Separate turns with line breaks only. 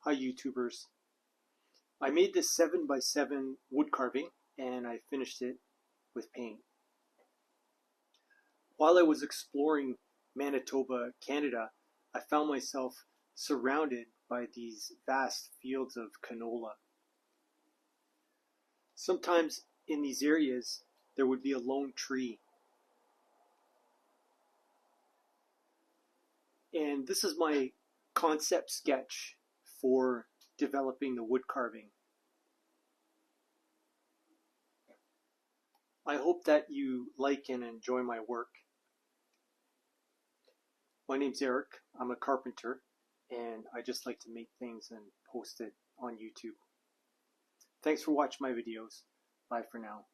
Hi YouTubers. I made this 7x7 wood carving and I finished it with paint. While I was exploring Manitoba, Canada, I found myself surrounded by these vast fields of canola. Sometimes in these areas there would be a lone tree. And this is my concept sketch for developing the wood carving. I hope that you like and enjoy my work. My name's Eric. I'm a carpenter and I just like to make things and post it on YouTube. Thanks for watching my videos. Bye for now.